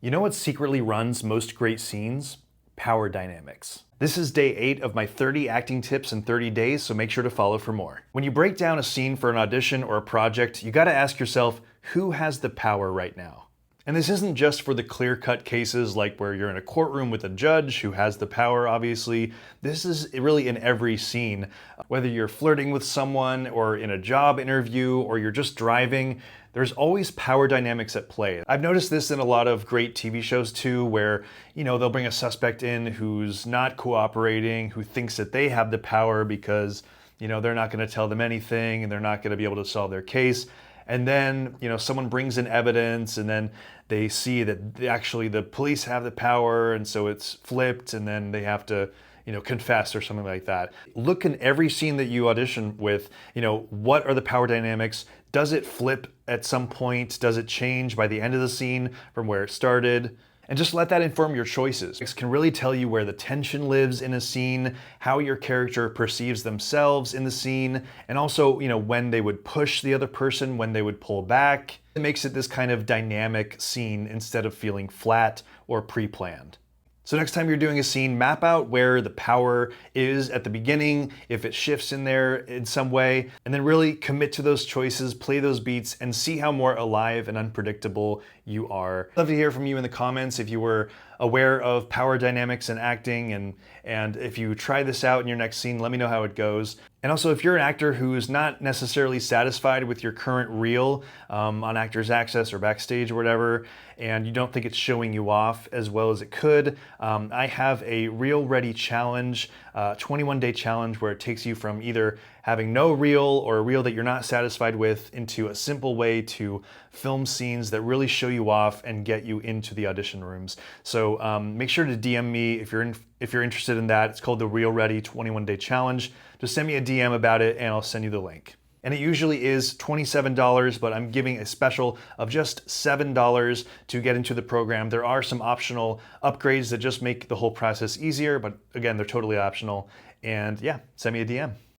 You know what secretly runs most great scenes? Power dynamics. This is day 8 of my 30 acting tips in 30 days, so make sure to follow for more. When you break down a scene for an audition or a project, you gotta ask yourself, who has the power right now? And this isn't just for the clear-cut cases like where you're in a courtroom with a judge who has the power, obviously. This is really in every scene. Whether you're flirting with someone or in a job interview or you're just driving, there's always power dynamics at play. I've noticed this in a lot of great TV shows too, where, they'll bring a suspect in who's not cooperating, who thinks that they have the power because, they're not gonna tell them anything and they're not gonna be able to solve their case. And then, someone brings in evidence and then they see that actually the police have the power and so it's flipped and then they have to, confess or something like that. Look in every scene that you audition with, what are the power dynamics? Does it flip at some point? Does it change by the end of the scene from where it started? And just let that inform your choices. It can really tell you where the tension lives in a scene, how your character perceives themselves in the scene, and also, when they would push the other person, when they would pull back. It makes it this kind of dynamic scene instead of feeling flat or pre-planned. So next time you're doing a scene, map out where the power is at the beginning, if it shifts in there in some way, and then really commit to those choices, play those beats, and see how more alive and unpredictable you are. I'd love to hear from you in the comments if you were aware of power dynamics in acting, and if you try this out in your next scene, let me know how it goes. And also, if you're an actor who is not necessarily satisfied with your current reel on Actors Access or Backstage or whatever, and you don't think it's showing you off as well as it could, I have a Reel Ready Challenge, 21-day challenge where it takes you from either having no reel or a reel that you're not satisfied with into a simple way to film scenes that really show you off and get you into the audition rooms. So make sure to DM me if you're interested in that. It's called the Reel Ready 21-day challenge. Just send me a DM about it and I'll send you the link. And it usually is $27, but I'm giving a special of just $7 to get into the program. There are some optional upgrades that just make the whole process easier, but again, they're totally optional. And yeah, send me a DM.